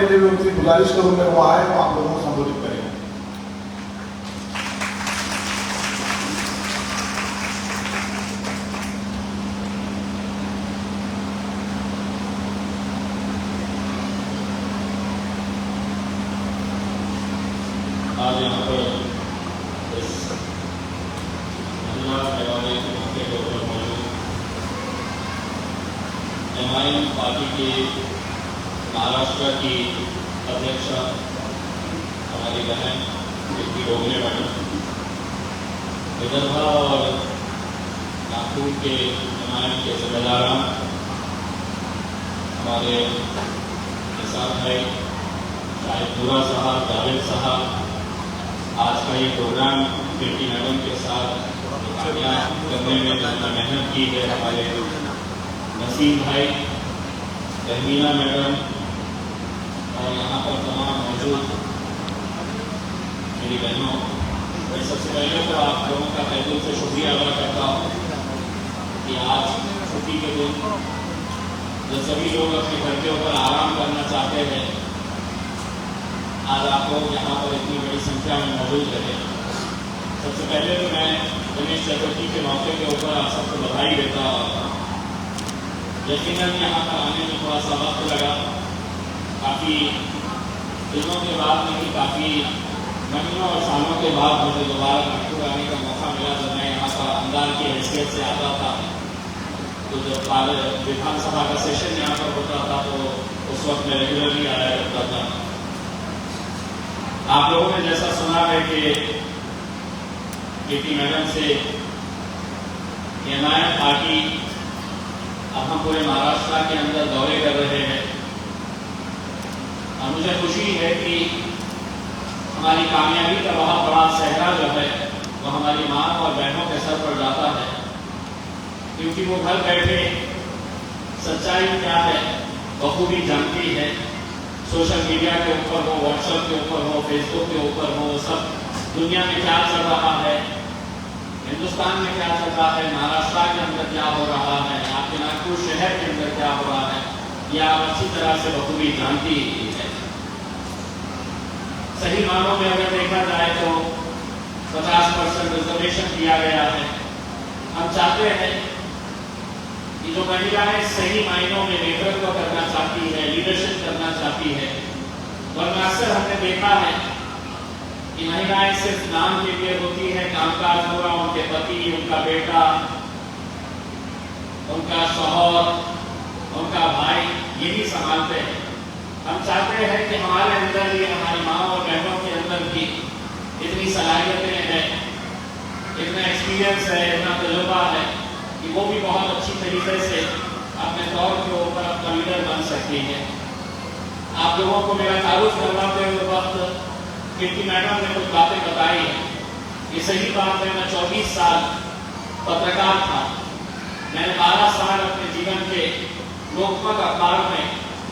लिए भी उनसे गुजारिश करूंगा वो आए तो आप लोगों को संबोधित करेंगे। आज यहाँ पर इस महिला मेघालय के मौके के ऊपर मौजूद एमआईएम पार्टी की महाराष्ट्र की अध्यक्षा हमारी बहन कीर्ति डोगले मैडम, विदर्भा और नागपुर के एमआईएम के जिम्मेदार हमारे निसार भाई, शाहिदपुरा साहब, जावेद साहब, आज का ये प्रोग्राम कीर्ति मैडम के साथ करने में जितना मेहनत की है हमारे नसीम भाई, रहमीना मैडम और यहाँ पर तमाम मौजूद मेरी बहनों, मैं सबसे पहले तो आप लोगों का तहे दिल से शुक्रिया अदा करता हूँ कि आज छुट्टी के दिन जब सभी लोग अपने घर के ऊपर आराम करना चाहते हैं, आज आप लोग यहाँ पर इतनी बड़ी संख्या में मौजूद रहे। सबसे पहले तो मैं गणेश चतुर्थी के मौके के ऊपर आप सबको बधाई देता हूँ। यकीनन यहाँ पर आने में थोड़ा सा वक्त लगा, काफ़ी दिनों के बाद नहीं, काफ़ी महीनों और सालों के बाद मुझे दोबारा नागपुर आने का मौका मिला। जब मैं यहाँ पर अंदाज की हैसियत से आता था तो जब विधानसभा का सेशन यहाँ पर होता था तो उस वक्त मैं रेगुलरली आया करता था। आप लोगों ने जैसा सुना है कि कीर्ति मैडम से एमआईएम पार्टी अब हम पूरे महाराष्ट्र के अंदर दौरे कर रहे हैं और मुझे खुशी है कि हमारी कामयाबी का बहुत बड़ा सेहरा जो है वो हमारी माँ और बहनों के सर पर जाता है, क्योंकि वो घर बैठे सच्चाई क्या है बखूबी जानती है। सोशल मीडिया के ऊपर हो, व्हाट्सएप के ऊपर हो, फेसबुक के ऊपर हो, सब दुनिया में क्या चल रहा है, हिंदुस्तान में क्या चल रहा है, महाराष्ट्र के अंदर क्या हो रहा है, आपके नागपुर शहर के अंदर क्या हो रहा है, यह आप अच्छी तरह से बखूबी जानती है। सही मानों में अगर देखा जाए तो 50% रिजर्वेशन दिया गया है। हम चाहते हैं कि जो महिलाएं सही मायनों में नेतृत्व करना चाहती है, लीडरशिप करना चाहती है, वरना अक्सर हमने देखा है कि महिलाएं सिर्फ नाम के लिए होती है, कामकाज पूरा उनके पति, उनका बेटा, उनका शौहर, उनका भाई यही संभालते हैं। हम चाहते हैं कि हमारे अंदर भी, हमारी माँ और बहनों के अंदर भी इतनी सलाहियतें हैं, इतना एक्सपीरियंस है, इतना तजुर्बा है कि वो भी बहुत अच्छी तरीके से अपने तौर के ऊपर अपना लीडर बन सकती है। आप लोगों को मेरा तारुफ करवाते हुए वक्त कीर्ति मैडम ने कुछ बातें बताई है। ये सही बात है, मैं 24 साल पत्रकार था। मैंने 12 साल अपने जीवन के लोकमत अखबार में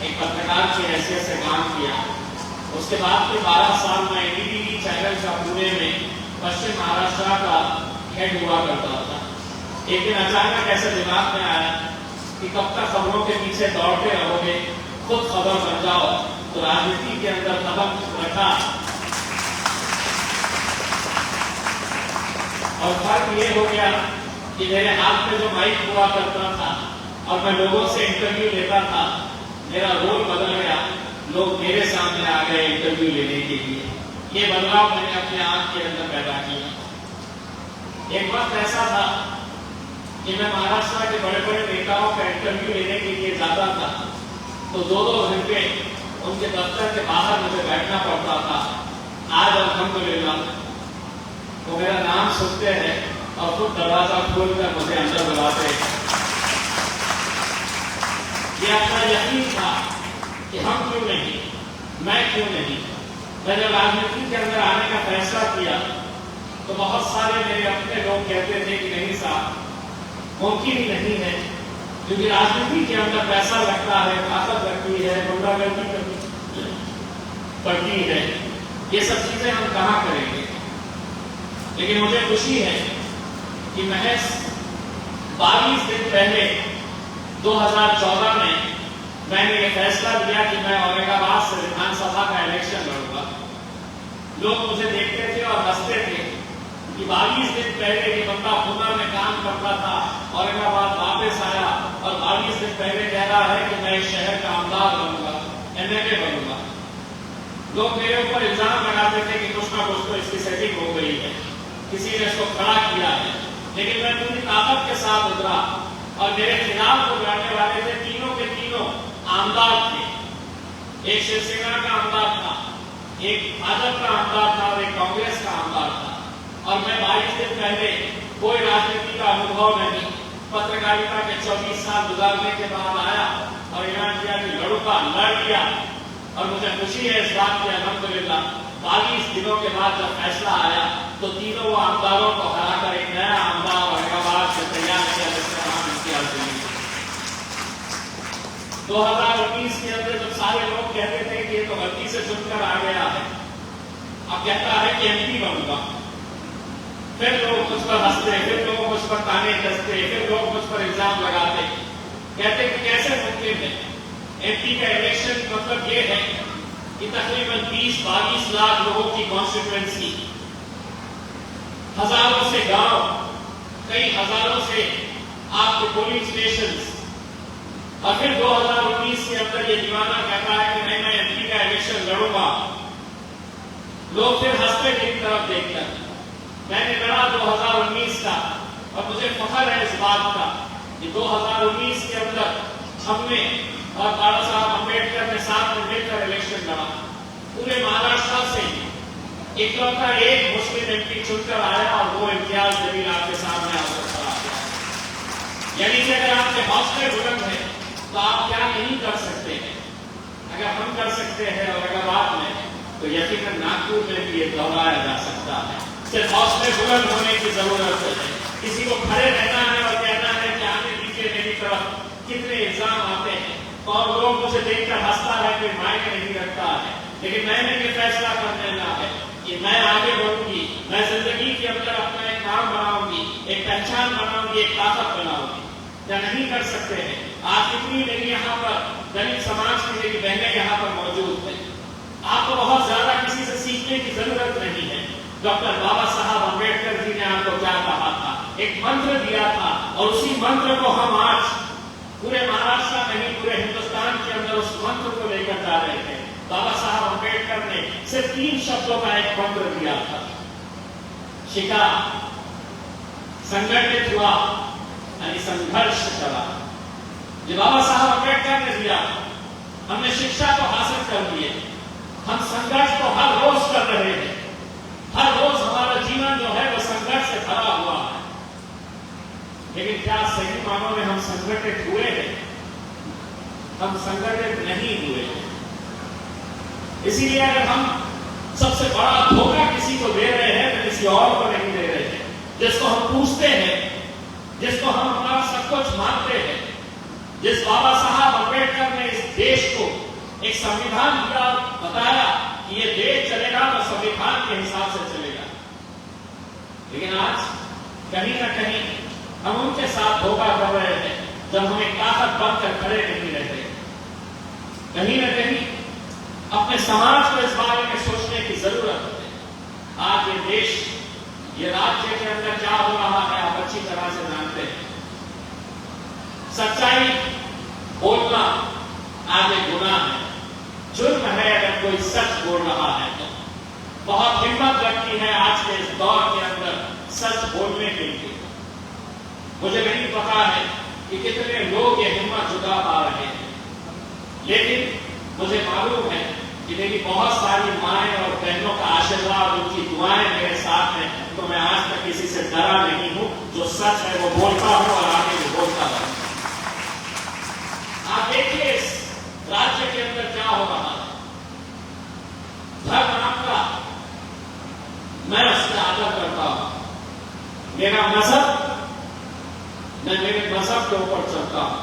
एक पत्रकार की हैसियत से काम किया। उसके बाद के 12 साल में एनडीटीवी चैनल का पुणे में पश्चिम महाराष्ट्र का हेड हुआ करता था। एक दिन अचानक ऐसे दिमाग में आया कि कब तक खबरों के पीछे दौड़ते रहोगे, खुद खबर बन जाओ। तो राजनीति के अंदर कदम रखा और फर्क ये हो गया कि मेरे हाथ में जो माइक हुआ करता था और मैं लोगों से इंटरव्यू लेता था, मेरा रोल बदल गया। लोग मेरे सामने आ गए इंटरव्यू लेने के लिए। ये बदलाव मैंने अपने आप के अंदर पैदा किया। एक वक्त ऐसा था कि मैं महाराष्ट्र के बड़े बड़े नेताओं का इंटरव्यू लेने के लिए जाता था तो 2-2 घंटे उनके दफ्तर के बाहर मुझे बैठना पड़ता था। आज अल्हम्दुलिल्लाह वो मेरा नाम सुनते हैं और खुद दरवाजा खोलकर मुझे अंदर बुलाते हैं। ये अपना यकीन था कि हम क्यों नहीं, मैं क्यों नहीं। मैं जब राजनीति के अंदर आने का फैसला किया तो बहुत सारे मेरे अपने लोग कहते थे कि नहीं साहब, मुमकिन ही नहीं है, क्योंकि राजनीति के अंदर पैसा लगता है, ताकत लगती है, गुंडागर्दी करनी पड़ती है, ये सब चीजें हम कहाँ करेंगे। लेकिन मुझे खुशी है कि महज 22 दिन पहले 2014 में मैंने ये फैसला लिया कि मैं औरंगाबाद से विधानसभा लोग मुझे देखते थे और हंसते थे कि 22 दिन पहले ये बंदा पुणे में काम करता था, औरंगाबाद वापस आया और 22 दिन पहले कह रहा है कि मैं इस शहर का आमदार बनूंगा, एमएलए बनूंगा। लोग मेरे ऊपर इल्जाम लगाते थे कि कुछ ना कुछ तो इसकी सेटिंग हो गई है, किसी ने इसको खड़ा किया है। लेकिन मैं पूरी ताकत के साथ उतरा और मेरे खिलाफ जो लड़ने वाले थे तीनों के तीनों आमदार थे। एक शिवसेना का आमदार था, एक भाजपा का आमदार था और एक कांग्रेस का आमदार था। और मैं 22 दिन पहले कोई राजनीति का अनुभव नहीं, पत्रकारिता के 24 साल गुजारने के बाद आया और ऐलान किया कि लड़ूंगा, लड़ लिया। और मुझे खुशी है इस बात की, अल्हम्दुलिल्लाह 22 दिनों के बाद जब फैसला आया तो तीनों वो आमदारों को हराकर एक नया आमदार औरंगाबाद से तैयार किया, जिसका नाम इम्तियाज जलील। 2019 के अंदर जब सारे लोग कहते थे कि ये तो गलती से चुनकर आ गया है, अब कहता है कि एमपी बनूंगा, फिर लोग मुझ पर हंसते, फिर लोग मुझ पर ताने कसते, फिर लोग मुझ पर इल्जाम लगाते, कहते कि कैसे मुमकिन है। एमपी का इलेक्शन मतलब ये है कि तकरीबन 20-22 लाख लोगों की कॉन्स्टिट्यूएंसी, हजारों से गांव, कई हजारों से आपके पोलिंग स्टेशन, और फिर 2019 के अंदर ये दीवाना कहता है कि मैं एमपी का इलेक्शन लड़ूंगा। लोग फिर हंसते मेरी तरफ देखकर। मैंने लड़ा 2019 का और मुझे फख्र है इस बात का कि 2019 के अंदर हमने और बाबा साहब अम्बेडकर ने साथ में मिलकर इलेक्शन लड़ा। पूरे महाराष्ट्र से इकलौता एक मुस्लिम एमपी चुनकर आया और वो इम्तियाज जलील आपके सामने आकर खड़ा है। यानी कि अगर आपके हौसले बुलंद है तो आप क्या नहीं कर सकते हैं। अगर हम कर सकते हैं औरंगाबाद में, तो यकीनन नागपुर में भी ये दोहराया जा सकता है। सिर्फ हौसले बुलंद होने की जरूरत है। किसी को खड़े रहना है और कहना है कि आगे पीछे मेरी तरफ कितने इल्जाम आते हैं और लोग मुझे देखकर हंसता है, कोई मायने नहीं रखता है। लेकिन मैंने ये फैसला कर लेना है कि मैं आगे बढ़ूंगी, मैं जिंदगी के अंदर अपना एक नाम बनाऊंगी, एक पहचान बनाऊंगी, एक ताकत बनाऊंगी। क्या नहीं कर सकते हैं। आज कितनी मेरी यहाँ पर दलित समाज की मेरी बहनें यहाँ पर मौजूद है। आपको बहुत ज्यादा किसी से सीखने की जरूरत नहीं है। डॉक्टर बाबा साहब अम्बेडकर जी ने आपको क्या कहा था, एक मंत्र दिया था और उसी मंत्र को हम आज पूरे महाराष्ट्र नहीं पूरे हिंदुस्तान के अंदर उस मंत्र को लेकर जा रहे हैं। बाबा साहब अम्बेडकर ने सिर्फ 3 शब्दों का एक मंत्र दिया था, शिखा, संगठित हुआ यानी संघर्ष करा। जो बाबा साहब अम्बेडकर ने दिया, हमने शिक्षा को हासिल कर लिए, हम संघर्ष को हर रोज कर रहे हैं। हर रोज हमारा जीवन जो है वो संघर्ष से भरा हुआ है। लेकिन क्या सही मानों में हम संगठित हुए हैं? हम संगठित नहीं हुए हैं। इसीलिए अगर हम सबसे बड़ा धोखा किसी को दे रहे हैं तो किसी और को नहीं दे रहे हैं। जिसको हम पूछते हैं, जिसको हम हमारा सब कुछ मानते हैं, जिस बाबा साहब अम्बेडकर ने इस देश को एक संविधान दिया, बताया कि ये देश चलेगा तो संविधान के हिसाब से चलेगा। लेकिन आज कहीं ना कहीं हम उनके साथ धोखा कर रहे हैं जब हम एक ताकत बनकर खड़े नहीं रहते। कहीं ना कहीं अपने समाज को इस बारे में सोचने की जरूरत है। आज ये देश, ये राज्य के अंदर क्या हो रहा है आप अच्छी तरह से जानते हैं। सच्चाई बोलना आज एक गुनाह है, जुर्म है अगर कोई सच बोल रहा है तो। बहुत हिम्मत लगती है आज के इस दौर के अंदर सच बोलने के लिए। मुझे नहीं पता है कि कितने लोग ये हिम्मत जुटा पा रहे हैं, लेकिन मुझे मालूम है कि मेरी बहुत सारी माएं और बहनों का आशीर्वाद, उनकी दुआएं मेरे साथ हैं, तो मैं आज तक किसी से डरा नहीं हूं। जो सच है वो बोलता हूं और आगे भी बोलता हूं। आप देखिए इस राज्य के अंदर क्या हो रहा है। धर्म आपका, मैं उसका आदर करता हूं। मेरा मजहब, मैं मेरे मजहब के ऊपर चलता हूं।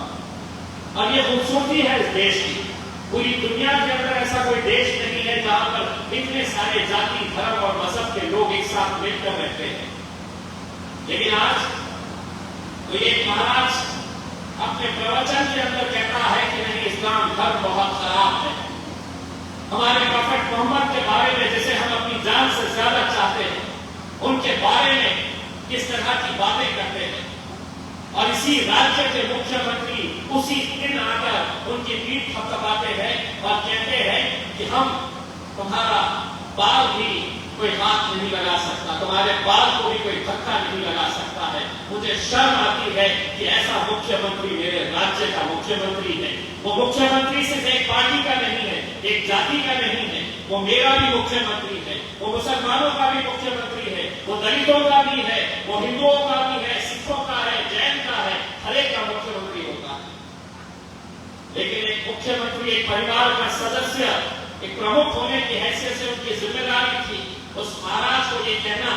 और ये खूबसूरती है इस देश की। पूरी दुनिया के अंदर ऐसा कोई देश नहीं है जहां पर इतने सारे जाति, धर्म और मजहब के लोग एक साथ मिलकर रहते हैं। लेकिन आज तो एक महाराज अपने प्रवचन के अंदर कहता है कि नहीं, इस्लाम धर्म बहुत खराब है। हमारे प्रॉफेट मोहम्मद के बारे में जिसे हम अपनी जान से ज्यादा चाहते हैं, उनके बारे में किस तरह की बातें करते हैं। और इसी राज्य के मुख्यमंत्री उसी दिन आकर उनकी पीठ थपथपाते हैं और कहते हैं कि हम तुम्हारा बाल भी कोई हाथ नहीं लगा सकता, तुम्हारे बाल को भी कोई धक्का नहीं लगा सकता है। मुझे शर्म आती है कि ऐसा मुख्यमंत्री मेरे राज्य का मुख्यमंत्री है। वो मुख्यमंत्री सिर्फ एक पार्टी का नहीं है, एक जाति का नहीं है, वो मेरा भी मुख्यमंत्री है, वो मुसलमानों का भी मुख्यमंत्री है, वो दलितों का भी है, वो हिंदुओं का भी है, सिखों का है, जैन का है, हर एक का मुख्यमंत्री होता है। लेकिन एक मुख्यमंत्री, एक परिवार का सदस्य, एक प्रमुख होने की हैसियत से उनकी जिम्मेदारी थी उस महाराज को ये कहना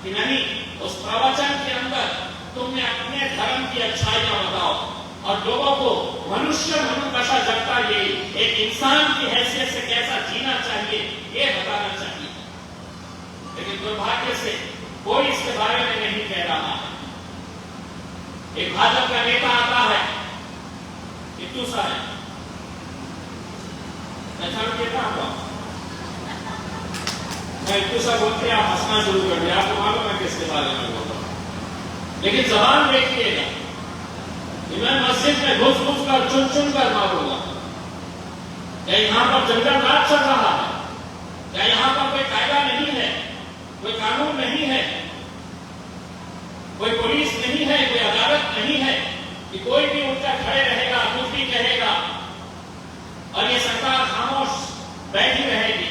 कि नहीं, उस प्रवचन के अंदर तुमने अपने धर्म की अच्छाइयां बताओ और लोगों को मनुष्य मनोदशा जगता ये एक इंसान की हैसियत से कैसा जीना चाहिए ये बताना चाहिए। लेकिन दुर्भाग्य से कोई इसके बारे में नहीं कह रहा है। एक भाजपा का नेता आता है, इतू सा है, अच्छा कहता हूं मैं इतू सा बोलते आप हंसना शुरू कर दिया, आपको मालूम है किसके बारे में बोल रहा हूं। लेकिन जबान देखिएगा, मैं मस्जिद में घुस घुस कर चुन चुन कर मारूंगा। क्या यहां पर जंगल राज चल रहा है? क्या यहां पर कोई कायदा नहीं है, कोई कानून नहीं है, कोई पुलिस नहीं है, कोई अदालत नहीं है कि कोई भी उठकर खड़े रहेगा, कुछ भी कहेगा और ये सरकार खामोश बैठी रहेगी?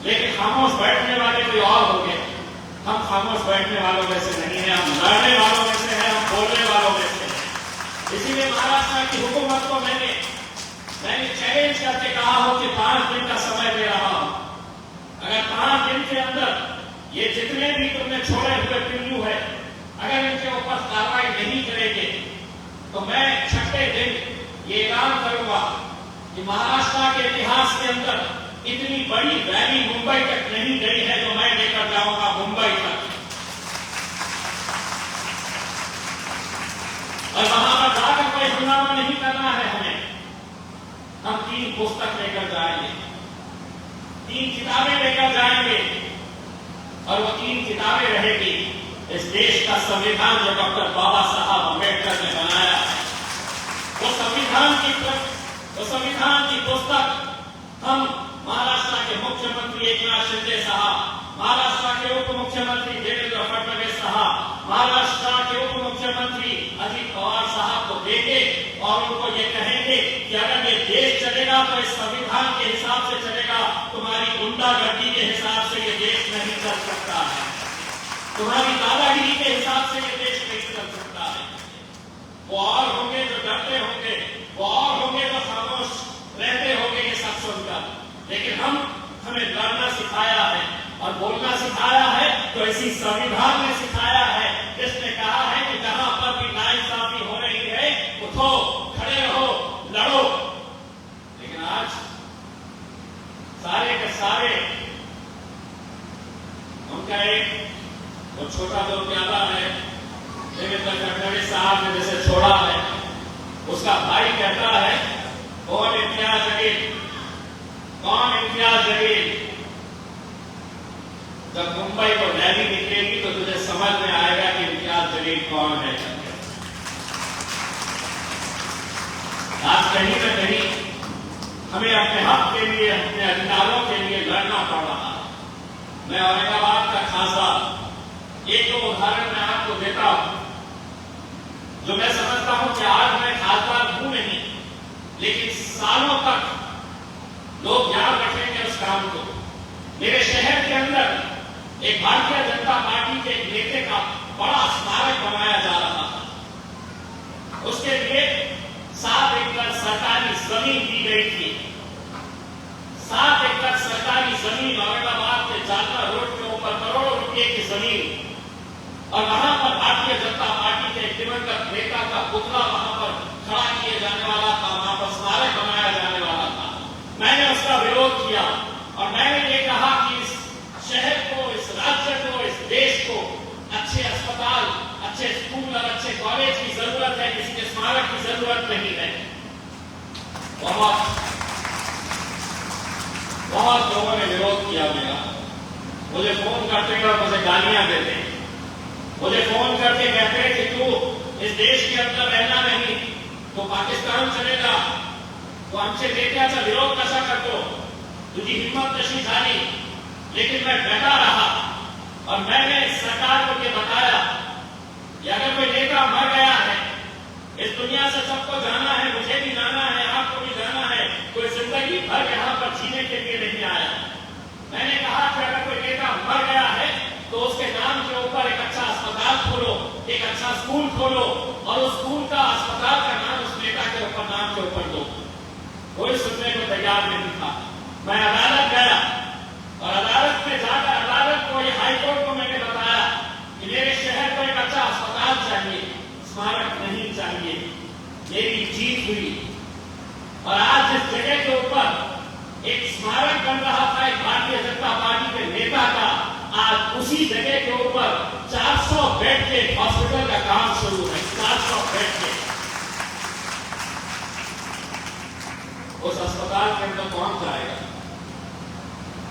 लेकिन खामोश बैठने वाले कोई और होंगे। हम खामोश बैठने वालों में से नहीं है, हम लड़ने वालों में से हैं, हम बोलने वालों में से हैं। इसीलिए महाराष्ट्र की हुकूमत को मैंने चैलेंज करके कहा हो कि 5 दिन का समय दे रहा हूं। अगर 5 दिन के अंदर ये जितने भी तुमने छोड़े हुए पिल्लू है, अगर इनके ऊपर कार्रवाई नहीं करेंगे तो मैं 6ठे दिन ये ऐलान करूंगा कि महाराष्ट्र के इतिहास के अंदर इतनी बड़ी रैली मुंबई तक नहीं गई है जो मैं लेकर जाऊंगा मुंबई तक। और वहां पर जाकर कोई हंगामा नहीं करना है हमें। हम 3 पुस्तक लेकर जाएंगे, 3 किताबें लेकर जाएंगे और वो 3 किताबें रहेगी इस देश का संविधान जो डॉक्टर बाबा साहब अम्बेडकर ने बनाया है। वो संविधान की पुस्तक हम महाराष्ट्र के मुख्यमंत्री एकनाथ शिंदे साहब, महाराष्ट्र के उप मुख्यमंत्री देवेंद्र फडणवीस साहब, महाराष्ट्र के उप मुख्यमंत्री अजित पवार साहब को देंगे और उनको ये कहेंगे कि अगर ये देश चलेगा तो इस संविधान के हिसाब से चलेगा, तुम्हारी गुंडागर्दी के हिसाब से ये देश नहीं चल सकता है, तुम्हारी दादागिरी के हिसाब से ये देश नहीं चल सकता है। वो और होंगे जो डरते होंगे, वो और होंगे जो खामोश रहते होंगे ये सब सुनकर, लेकिन हमें लड़ना सिखाया है और बोलना सिखाया है तो इसी संविधान ने सिखाया है, जिसने कहा है कि जहां पर भी नाइंसाफी हो रही है उठो, खड़े रहो, लड़ो। लेकिन आज सारे के सारे उनका एक वो छोटा जो प्यादा है देवेंद्र फडणवीस साहब ने जैसे छोड़ा है, उसका भाई कहता है कौन इम्तियाज जलील, कौन इम्तियाज जलील? जब मुंबई को रैली निकलेगी तो तुझे समझ में आएगा कि इम्तियाज जलील कौन है। आज कहीं न कहीं हमें अपने हक के लिए, अपने अधिकारों के लिए लड़ना पड़ रहा है। मैं औरंगाबाद का खासा एक 2 उदाहरण मैं आपको देता हूं जो मैं समझता हूं कि आज मैं खासदार हूं नहीं, लेकिन सालों तक लोग याद रखेंगे उस काम को। मेरे शहर के अंदर एक भारतीय जनता पार्टी के एक नेता का बड़ा स्मारक बनाया जा रहा था। उसके लिए 7 एकड़ सरकारी जमीन दी गई थी। 7 एकड़ सरकारी जमीन औरंगाबाद के जालना रोड के ऊपर करोड़ों रुपए की जमीन, और वहां पर भारतीय जनता पार्टी के दिवंगत नेता का पुतला वहां पर खड़ा किए जाने वाला था, वहां पर स्मारक बनाया जाने वाला था। मैंने उसका विरोध किया और मैंने ये कहा कि इस शहर को, इस राज्य को, इस देश को अच्छे अस्पताल, अच्छे स्कूल और अच्छे कॉलेज की जरूरत है, किसी के स्मारक की जरूरत नहीं है। बहुत लोगों ने विरोध किया मेरा। मुझे फोन करते और मुझे गालियां देते, मुझे फोन करके कहते कि तू इस देश के अंदर रहना नहीं, तो पाकिस्तान चलेगा, तो हमसे लेकर विरोध कसा करतो, तुझी हिम्मत कशी झाली। लेकिन मैं डटा रहा और मैंने सरकार को ये बताया कि अगर कोई नेता मर गया है, इस दुनिया से सबको जाना है, मुझे भी जाना है, आपको भी जाना है, कोई जिंदगी भर यहाँ पर जीने के लिए नहीं आया। मैंने कहा कि अगर कोई नेता मर गया है तो उसके नाम के ऊपर एक अच्छा अस्पताल खोलो, एक अच्छा स्कूल खोलो और उस स्कूल का अस्पताल का नाम उस नेता के ऊपर नाम के ऊपर दो। कोई सुनने को तैयार नहीं था। मैं अदालत गया और अदालत में जाकर अदालत को, ये हाईकोर्ट को मैंने बताया कि मेरे शहर को एक अच्छा अस्पताल चाहिए, स्मारक नहीं चाहिए। मेरी जीत हुई और आज जिस जगह के ऊपर एक स्मारक बन रहा था एक भारतीय जनता पार्टी के नेता का, आज उसी जगह के ऊपर 400 बेड के हॉस्पिटल का काम शुरू है। 400 बेड के उस अस्पताल के अंदर कौन जाएगा?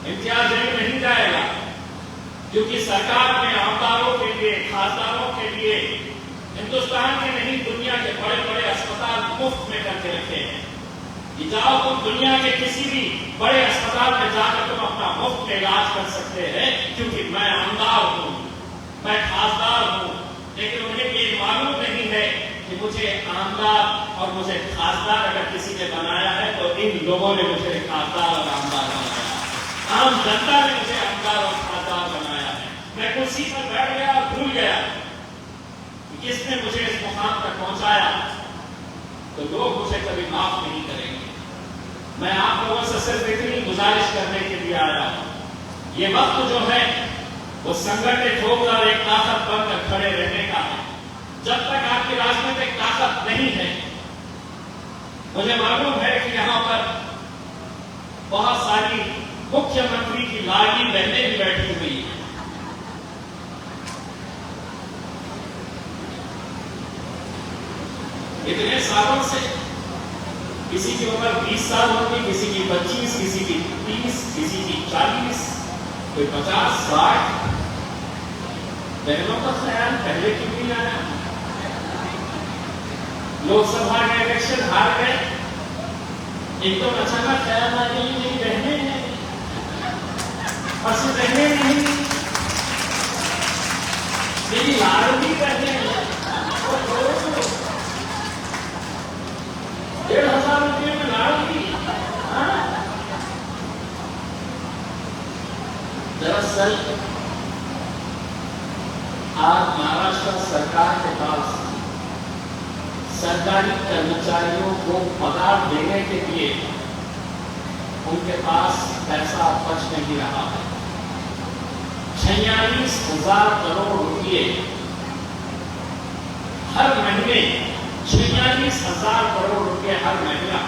इम्तियाज अली नहीं जाएगा, क्योंकि सरकार ने आमदारों के लिए, खासदारों के लिए हिंदुस्तान के नहीं दुनिया के बड़े बड़े अस्पताल मुफ्त में करके रखे हैं कि जाओ तुम दुनिया के किसी भी बड़े अस्पताल में जाकर तुम अपना मुफ्त में इलाज कर सकते हैं, क्योंकि मैं आमदार हूं, मैं खासदार हूं। लेकिन उन्हें ये मालूम नहीं है कि मुझे आमदार और मुझे खासदार अगर किसी ने बनाया है तो इन लोगों ने मुझे खासदार और आमदार बनाया, आम जनता ने मुझे आमदार और खासदार बनाया है। मैं कुर्सी पर बैठ गया और भूल गया कि किसने मुझे इस मुकाम तक पहुंचाया, तो लोग मुझे कभी माफ नहीं करेंगे। मैं आप लोगों से सिर्फ इतनी गुजारिश करने के लिए आया हूं, ये वक्त जो है वो संगठित होकर एक ताकत बनकर खड़े रहने का है। जब तक आपकी राजनीतिक ताकत नहीं है, मुझे मालूम है कि यहां पर बहुत सारी मुख्यमंत्री की लाडली बहनें भी बैठी हुई हैं। इतने सालों से किसी की उम्र 20 साल होगी, किसी की 25, किसी की 30, किसी की 40, कोई 50, 60। बहनों का ख्याल पहले क्यों नहीं आया? लोकसभा के इलेक्शन हार गए, एकदम अचानक ख्याल आ गई मेरी बहनें हैं, और बहनें नहीं, मेरी लाडली बहनें हैं। 1,500 रुपये में लाडली। दरअसल आज महाराष्ट्र सरकार के पास सरकारी कर्मचारियों को पगार देने के लिए उनके पास पैसा बच नहीं रहा है। 46,000 करोड़ रुपये हर महीने, 46,000 करोड़ रुपये हर महीना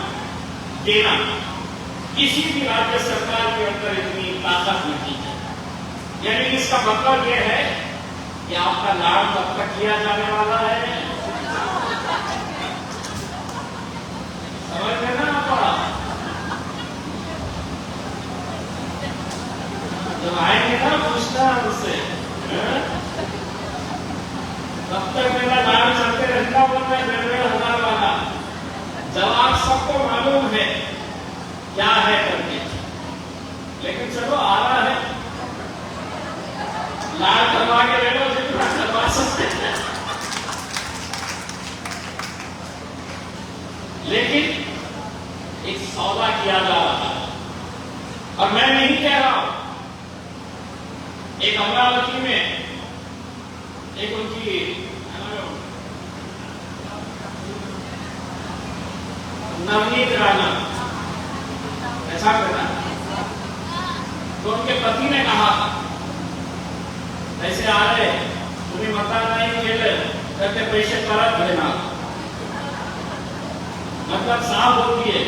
देना किसी भी राज्य सरकार के अंदर इतनी ताकत नहीं है। यानी इसका मतलब यह है कि आपका लाभ कब तक किया जाने वाला है, समझ में ना पड़ा? जब आएंगे ना पूछना उससे, तब तक मेरा लाभ चलते रहता बोल रहे 1,500 वाला। जवाब सबको मालूम है क्या है करके, लेकिन चलो आ रहा है, लाभ करवा के ले लो जितना करवा सकते हैं। लेकिन एक सौदा किया जा रहा है, और मैं नहीं कह रहा हूं। एक अमरावती में एक उनकी नवनीत राणा ऐसा करना, तो उनके पति ने कहा ऐसे आ रहे तुम्हें मतदान नहीं केलं करते पैसे परत देणार, मतलब साफ होती है।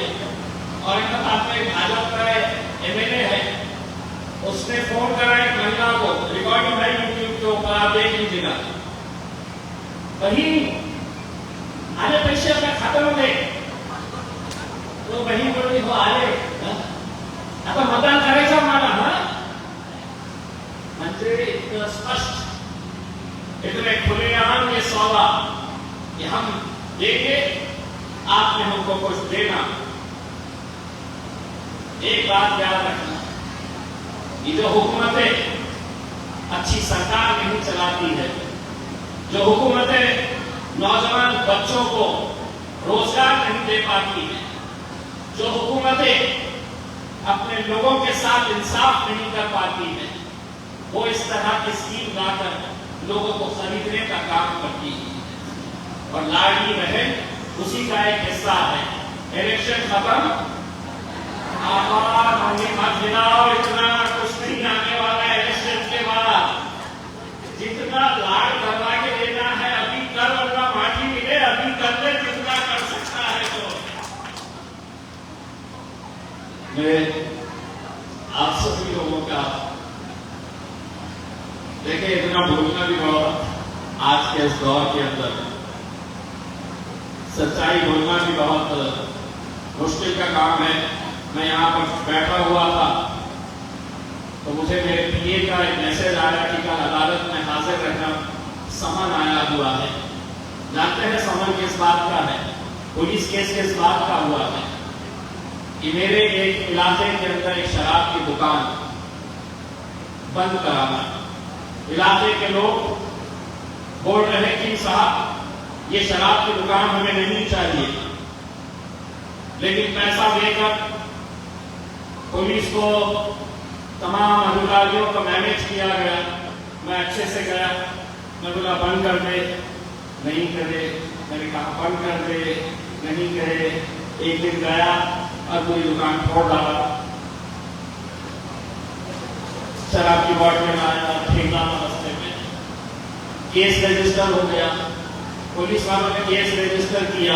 और इनका आपका एक भाजपा का एमएलए है, उसने फोन करा एक महिला को, रिकॉर्डिंग है यूट्यूब के ऊपर, आप देख लीजिएगा। वही आले पैसे अपने खाते में दे, तो वही बोली हो आले आता मतदान करायचं मला, हा इतने खुलेआम ये सौदा कि हम देंगे, आपने हमको कुछ देना। एक बात याद रखना, ये जो हुकूमतें अच्छी सरकार नहीं चलाती है, जो हुकूमतें नौजवान बच्चों को रोजगार नहीं दे पाती है, जो हुकूमतें अपने लोगों के साथ इंसाफ नहीं कर पाती है, वो इस तरह की स्कीम लाकर लोगों को खरीदने का काम करती है। और लाडली बहन उसी का एक हिस्सा है। इलेक्शन खत्म, आवाज मत दिलाओ, इतना कुछ नहीं आने वाला है इलेक्शन के बाद। जितना लाड करवा के देना है अभी कर, वरना माटी मिले अभी कर ले, जितना कर सकता है तो। मैं आप सभी लोगों का देखिए, इतना बोलना भी बहुत आज के इस दौर के अंदर, सच्चाई बोलना भी बहुत मुश्किल का काम है। मैं यहाँ पर बैठा हुआ था तो मुझे मेरे पीए का एक मैसेज आया कि कल अदालत में हाजिर रहना समन आया हुआ है। जानते हैं समन किस बात का है? पुलिस केस किस बात का हुआ है कि मेरे एक इलाके के अंदर एक शराब की दुकान बंद कराना। इलाके के लोग बोल रहे कि साहब ये शराब की दुकान हमें नहीं चाहिए, लेकिन पैसा देकर पुलिस को तमाम अधिकारियों को मैनेज किया गया। मैं अच्छे से गया, मैं बोला बंद कर दे, नहीं करे। मैंने कहा बंद कर दे, नहीं करे। एक दिन गया और पूरी दुकान फोड़ डाला, शराब की बॉटल आया, ठेला रास्ते में, केस रजिस्टर हो गया। पुलिस वालों ने केस रजिस्टर किया।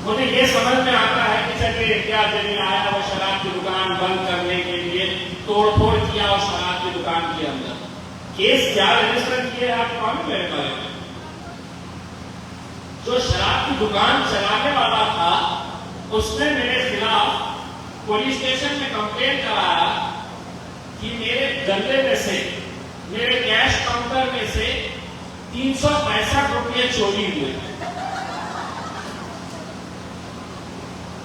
मुझे ये समझ में आता है कि चलिए क्या जमीन आया वो शराब की दुकान बंद करने के लिए तोड़फोड़ किया और शराब की दुकान के अंदर केस क्या रजिस्टर किए आप कौन वेरीफाई करें? जो शराब की दुकान चलाने वाला था उसने मेरे खिलाफ पुलिस स्टेशन में कंप्लेंट कराया कि मेरे गले में से, मेरे कैश काउंटर में से 365 रुपये चोरी हुए।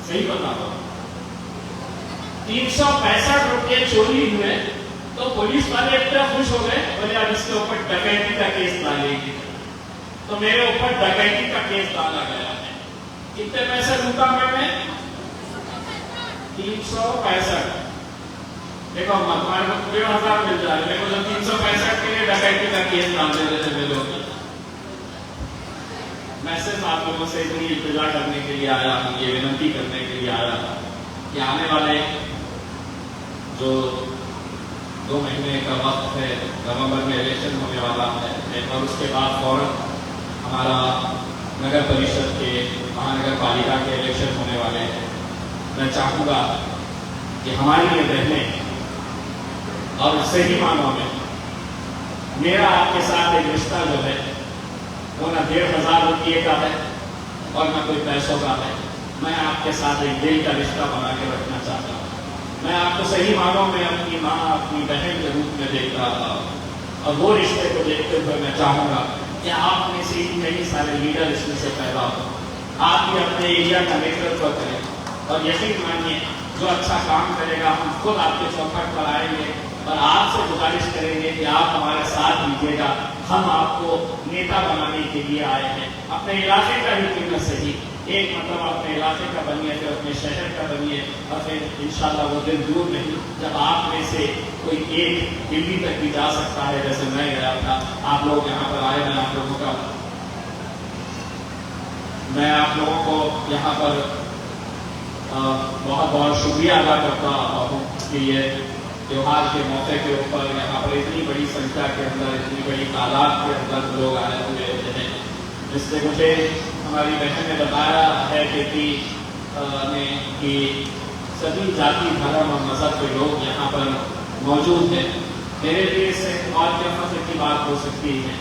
सही बता रहा हूं, 365 रुपये चोरी हुए। तो पुलिस वाले इतना खुश हो गए, बोले अब इसके ऊपर डकैती का केस डालेंगे। तो मेरे ऊपर डकैती का केस डाला गया है। कितने पैसे लूटा मैंने? 365। देखो हमारे को 1000 मिल जाए, मेरे को 365 के लिए डकैती का केस डाल देते थे मेरे ऊपर। मैं सिर्फ आप लोगों से इतनी इल्तिजा करने के लिए आया हूं, ये विनती करने के लिए आया था कि आने वाले जो 2 महीने का वक्त है, नवंबर में इलेक्शन होने वाला है और उसके बाद फौरन हमारा नगर परिषद के, महानगर पालिका के इलेक्शन होने वाले हैं। मैं चाहूँगा कि हमारी ये बहनें और सही मानों में मेरा आपके साथ एक रिश्ता जो है वो ना 1500 रुपये का है और ना कोई पैसों का है। मैं आपके साथ एक दिल का रिश्ता बना के रखना चाहता हूँ। मैं आपको सही मानों में अपनी माँ, अपनी बहन के रूप में देख रहा था और वो रिश्ते को देखते हुए मैं चाहूँगा कि आप में से कई सारे लीडर इसमें से पैदा हो, आप भी अपने एरिया का नेतृत्व करें और यकीन मानिए जो अच्छा काम करेगा हम खुद आपके चौखट पर आएंगे और आपसे गुजारिश करेंगे कि आप हमारे साथ दीजिएगा। हम आपको नेता बनाने के लिए आए हैं। अपने इलाके का ही क्यों न सही, एक मतलब अपने इलाके का बनिए, फिर अपने शहर का बनिए और फिर इंशाल्लाह वो दिन दूर नहीं जब आप में से कोई एक दिल्ली तक भी जा सकता है जैसे मैं गया था। आप लोग यहाँ पर आए, मैं आप लोगों को यहाँ पर बहुत बहुत शुक्रिया अदा करता हूँ कि ये त्योहार के मौके के ऊपर यहाँ पर इतनी बड़ी संख्या के अंदर, इतनी बड़ी तादाद के अंदर लोग आए हुए हैं, जिससे मुझे हमारी बहन ने बताया है कि सभी जाति, धर्म और मजहब के लोग यहाँ पर मौजूद हैं। मेरे लिए इससे और क्या फख्र की बात हो सकती है।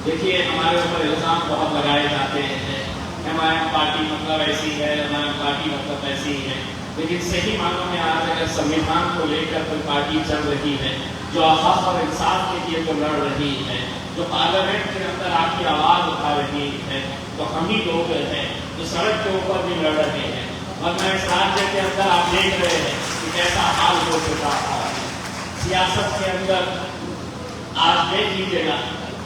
देखिए हमारे ऊपर इल्जाम बहुत लगाए जाते हैं, एमआईएम पार्टी मतलब ऐसी है, एमआईएम पार्टी मतलब ऐसी है, लेकिन सही मानों में आज अगर संविधान को लेकर कोई पार्टी चल रही है जो हक और इंसाफ के लिए तो लड़ रही है, जो पार्लियामेंट के अंदर आपकी आवाज उठा रही है, तो हम ही लोग हैं जो सड़क के ऊपर भी लड़ रहे हैं। वरना इस राज्य के अंदर आप देख रहे हैं कि कैसा हाल हो चुका है सियासत के अंदर। आज देख लीजिएगा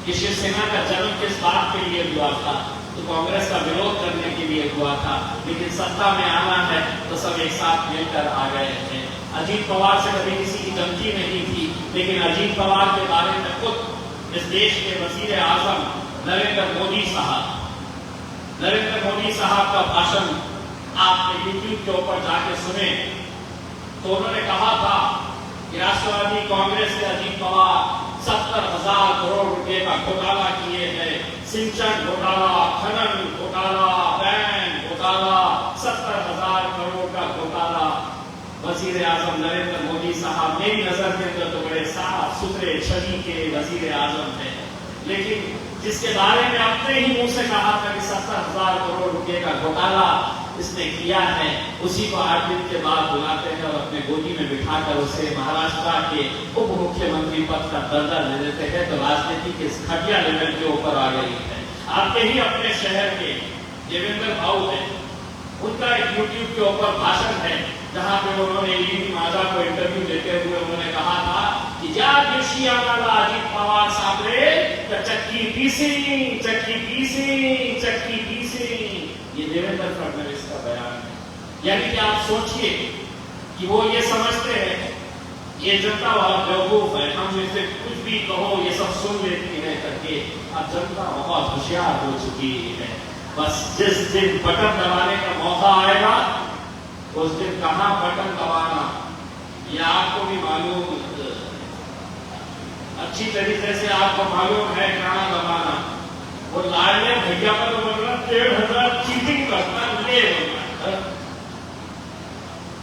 कि शिवसेना का जन्म किस बात के लिए हुआ था, तो कांग्रेस का विरोध करने के लिए हुआ था, लेकिन सत्ता में आना है तो सब एक साथ मिलकर आ गए हैं। अजीत पवार से कभी किसी की जमती नहीं थी, लेकिन अजीत पवार के बारे में खुद इस देश के वजीर आजम नरेंद्र मोदी साहब का भाषण आपने यूट्यूब के ऊपर जाके सुने, तो उन्होंने कहा था कि राष्ट्रवादी कांग्रेस के अजीत पवार 70,000 करोड़ रुपए का घोटाला किए हैं। सिंचन घोटाला, खनन घोटाला, बैंक घोटाला, 70,000 करोड़ का घोटाला। वजीर आजम नरेंद्र मोदी साहब मेरी नजर के अंदर तो बड़े साफ सुथरे छवि के वजीर आजम है, लेकिन जिसके बारे में अपने ही मुंह से कहा था कि 70,000 करोड़ रुपए का घोटाला इसने किया है, उसी को 8 दिन के बाद बुलाते हैं और अपने गोदी में बिठाकर उसे महाराष्ट्र के उप मुख्यमंत्री पद का दर्जा दे देते हैं। तो राजनीति के इस घटिया लेवल के ऊपर आ गई है। आपके ही अपने शहर के देवेंद्र भाऊ है, उनका एक यूट्यूब के ऊपर भाषण है जहां पे उन्होंने लीडी माझा को इंटरव्यू देते हुए उन्होंने कहा था कि ज्या दिवशी आम्हाला अजित पवार साहेब चक्की पीसी। ये देवेंद्र फडणवीस का बयान है। यानी कि आप सोचिए कि वो ये समझते हैं ये जनता वाला बेवकूफ है, हम इसे कुछ भी कहो ये सब सुन लेती है करके। अब जनता बहुत होशियार हो चुकी है। बस जिस दिन बटन दबाने का मौका आएगा उस दिन कहां बटन दबाना ये आपको भी मालूम, अच्छी तरीके से आपको मालूम है कहां दबाना। वो लाडले भैया का तो बोल रहा 1,500 चीटिंग करता ले।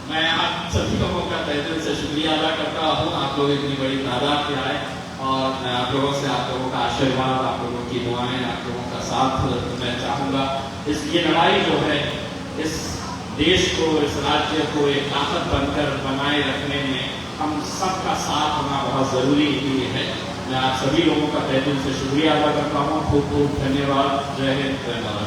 मैं आप सभी लोगों का तहे दिल से शुक्रिया अदा करता हूँ। आप लोग इतनी बड़ी तादाद में आए और मैं आप लोगों से आप लोगों का आशीर्वाद, आप लोगों की दुआएं, आप लोगों का साथ मैं चाहूंगा। ये लड़ाई जो है इस देश को, इस राज्य को एक ताकत बनकर बनाए रखने में हम सबका साथ होना बहुत जरूरी है। मैं आप सभी लोगों का तहे दिल से शुक्रिया अदा करता हूँ। खूब खूब धन्यवाद। जय हिंद, जय महाराष्ट्र।